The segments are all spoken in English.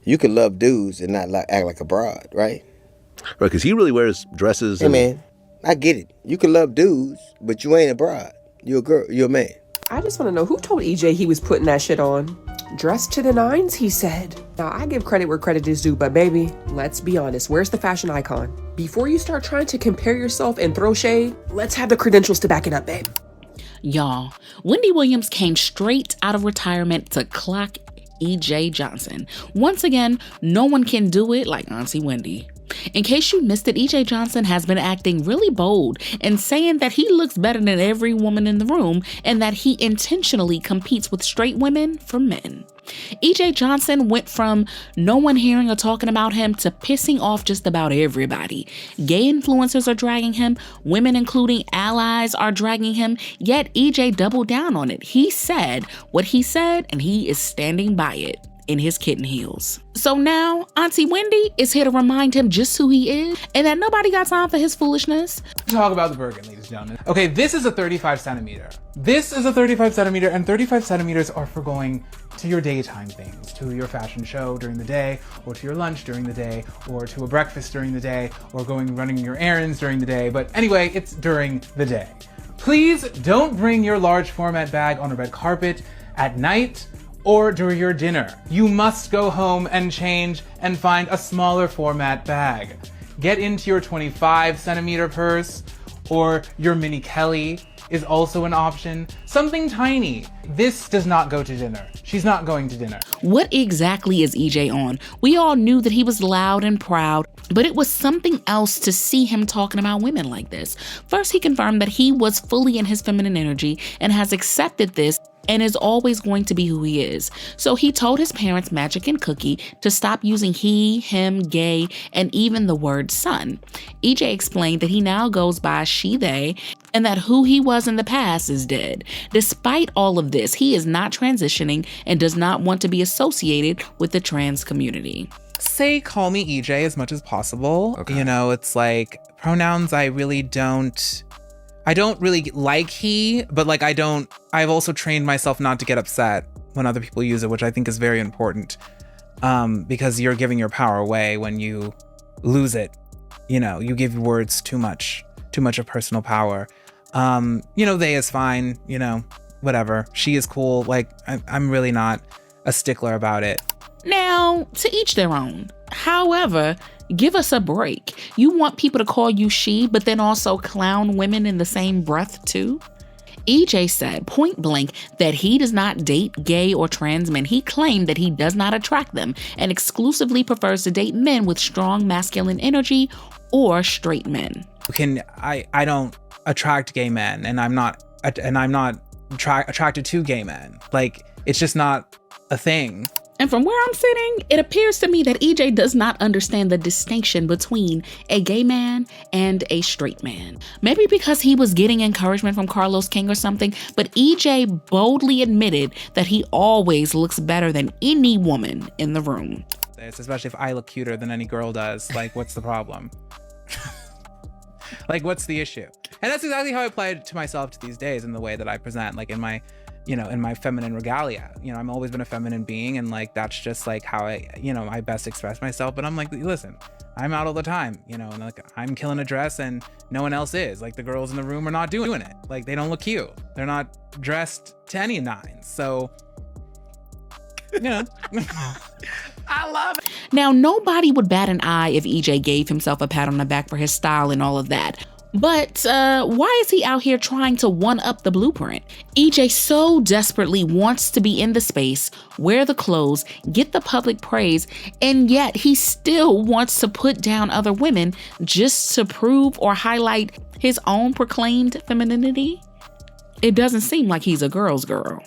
You can love dudes and not act like a broad, right? Right, because he really wears dresses. Hey, man, I get it. You can love dudes, but you ain't a broad. You're a girl. You're a man. I just want to know who told EJ he was putting that shit on. Dressed to the nines, he said. Now, I give credit where credit is due, but baby, let's be honest. Where's the fashion icon? Before you start trying to compare yourself and throw shade, let's have the credentials to back it up, babe. Y'all, Wendy Williams came straight out of retirement to clock EJ Johnson. Once again, no one can do it like Auntie Wendy. In case you missed it, EJ Johnson has been acting really bold and saying that he looks better than every woman in the room and that he intentionally competes with straight women for men. EJ Johnson went from no one hearing or talking about him to pissing off just about everybody. Gay influencers are dragging him, women including allies are dragging him, yet EJ doubled down on it. He said what he said and he is standing by it in his kitten heels. So now, Auntie Wendy is here to remind him just who he is and that nobody got time for his foolishness. Talk about the Bergen, ladies and gentlemen. Okay, this is a 35 centimeter. This is a 35 centimeter, and 35 centimeters are for going to your daytime things, to your fashion show during the day, or to your lunch during the day, or to a breakfast during the day, or running your errands during the day. But anyway, it's during the day. Please don't bring your large format bag on a red carpet at night or during your dinner. You must go home and change and find a smaller format bag. Get into your 25 centimeter purse, or your mini Kelly is also an option. Something tiny. This does not go to dinner. She's not going to dinner. What exactly is EJ on? We all knew that he was loud and proud, but it was something else to see him talking about women like this. First, he confirmed that he was fully in his feminine energy and has accepted this and is always going to be who he is. So he told his parents, Magic and Cookie, to stop using he, him, gay, and even the word son. EJ explained that he now goes by she, they, and that who he was in the past is dead. Despite all of this, he is not transitioning and does not want to be associated with the trans community. Say call me EJ as much as possible. Okay. You know, it's like pronouns I don't really like he, but like I've also trained myself not to get upset when other people use it, which I think is very important. Because you're giving your power away when you lose it. You know, you give words too much of personal power. They is fine, whatever. She is cool. Like I'm really not a stickler about it. Now, to each their own. However, give us a break. You want people to call you she, but then also clown women in the same breath too? EJ said point blank that he does not date gay or trans men. He claimed that he does not attract them and exclusively prefers to date men with strong masculine energy or straight men. I don't attract gay men, and I'm not attracted to gay men. Like, it's just not a thing. And from where I'm sitting, it appears to me that EJ does not understand the distinction between a gay man and a straight man. Maybe because he was getting encouragement from Carlos King or something, but EJ boldly admitted that he always looks better than any woman in the room. Especially if I look cuter than any girl does. Like, what's the problem? Like, what's the issue? And that's exactly how I apply it to myself these days in the way that I present, like in my feminine regalia. I'm always been a feminine being, and like that's just like how I best express myself. But I'm like, listen, I'm out all the time, and like I'm killing a dress and no one else is. Like the girls in the room are not doing it. Like they don't look cute. They're not dressed to any nines. So, I love it. Now, nobody would bat an eye if EJ gave himself a pat on the back for his style and all of that. But why is he out here trying to one-up the blueprint? EJ so desperately wants to be in the space, wear the clothes, get the public praise, and yet he still wants to put down other women just to prove or highlight his own proclaimed femininity? It doesn't seem like he's a girl's girl.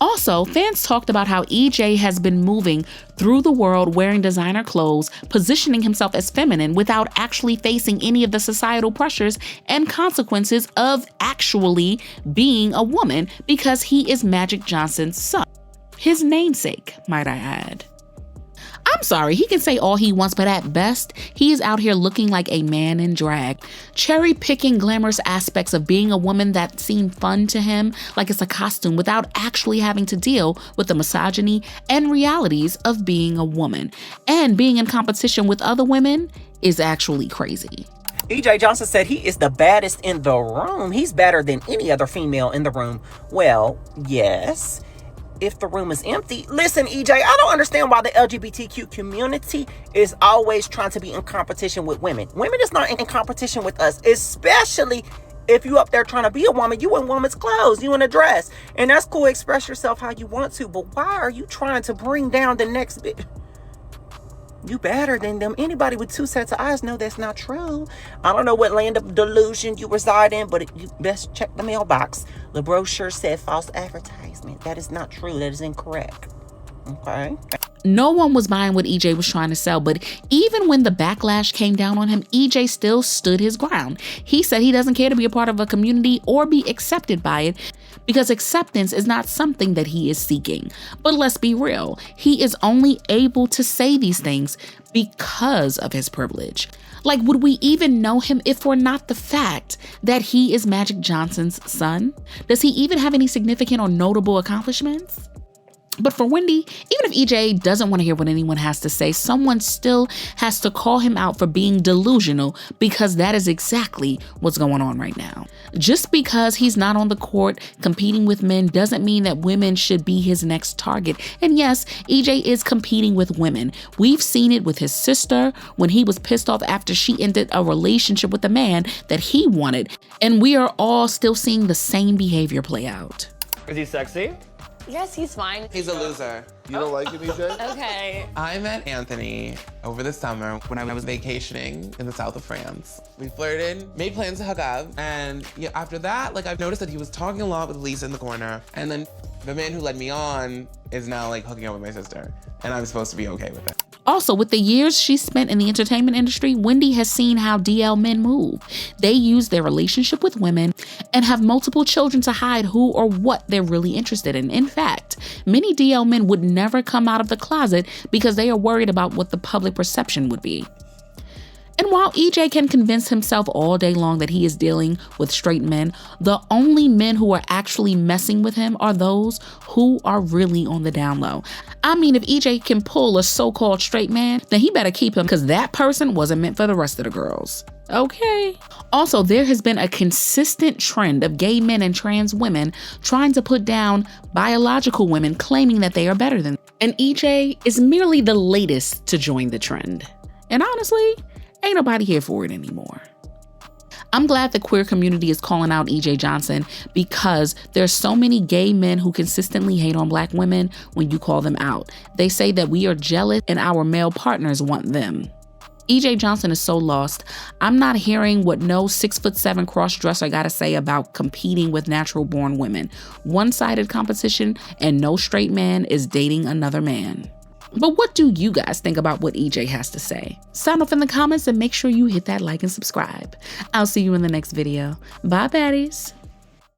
Also, fans talked about how EJ has been moving through the world wearing designer clothes, positioning himself as feminine without actually facing any of the societal pressures and consequences of actually being a woman because he is Magic Johnson's son. His namesake, might I add. I I'm sorry, he can say all he wants, but at best, he is out here looking like a man in drag, cherry picking glamorous aspects of being a woman that seem fun to him, like it's a costume, without actually having to deal with the misogyny and realities of being a woman. And being in competition with other women is actually crazy. EJ Johnson said he is the baddest in the room. He's better than any other female in the room. Well, yes. If the room is empty. Listen, EJ, I don't understand why the LGBTQ community is always trying to be in competition with women. Women is not in competition with us, especially if you up there trying to be a woman. You in woman's clothes, you in a dress. And that's cool, express yourself how you want to, but why are you trying to bring down the next bit? You better than them. Anybody with two sets of eyes know that's not true. I don't know what land of delusion you reside in, but you best check the mailbox. The brochure said false advertisement. That is not true. That is incorrect. Okay. No one was buying what EJ was trying to sell, but even when the backlash came down on him, EJ still stood his ground. He said he doesn't care to be a part of a community or be accepted by it, because acceptance is not something that he is seeking. But let's be real, he is only able to say these things because of his privilege. Like, would we even know him if for not the fact that he is Magic Johnson's son? Does he even have any significant or notable accomplishments? But for Wendy, even if EJ doesn't want to hear what anyone has to say, someone still has to call him out for being delusional, because that is exactly what's going on right now. Just because he's not on the court competing with men doesn't mean that women should be his next target. And yes, EJ is competing with women. We've seen it with his sister when he was pissed off after she ended a relationship with a man that he wanted. And we are all still seeing the same behavior play out. Is he sexy? Yes, he's fine. He's a loser. You don't like him, EJ? Okay. I met Anthony over the summer when I was vacationing in the south of France. We flirted, made plans to hook up, and yeah, after that, I've noticed that he was talking a lot with Lisa in the corner, and then the man who led me on is now hooking up with my sister, and I'm supposed to be okay with it. Also, with the years she spent in the entertainment industry, Wendy has seen how DL men move. They use their relationship with women and have multiple children to hide who or what they're really interested in. In fact, many DL men would never come out of the closet because they are worried about what the public perception would be. And while EJ can convince himself all day long that he is dealing with straight men, the only men who are actually messing with him are those who are really on the down low. I mean, if EJ can pull a so-called straight man, then he better keep him, because that person wasn't meant for the rest of the girls. Okay. Also, there has been a consistent trend of gay men and trans women trying to put down biological women, claiming that they are better than them. And EJ is merely the latest to join the trend. And honestly, ain't nobody here for it anymore. I'm glad the queer community is calling out EJ Johnson, because there's so many gay men who consistently hate on Black women when you call them out. They say that we are jealous and our male partners want them. EJ Johnson is so lost. I'm not hearing what no 6'7" cross-dresser gotta say about competing with natural-born women. One-sided competition, and no straight man is dating another man. But what do you guys think about what EJ has to say? Sound off in the comments and make sure you hit that like and subscribe. I'll see you in the next video. Bye, baddies.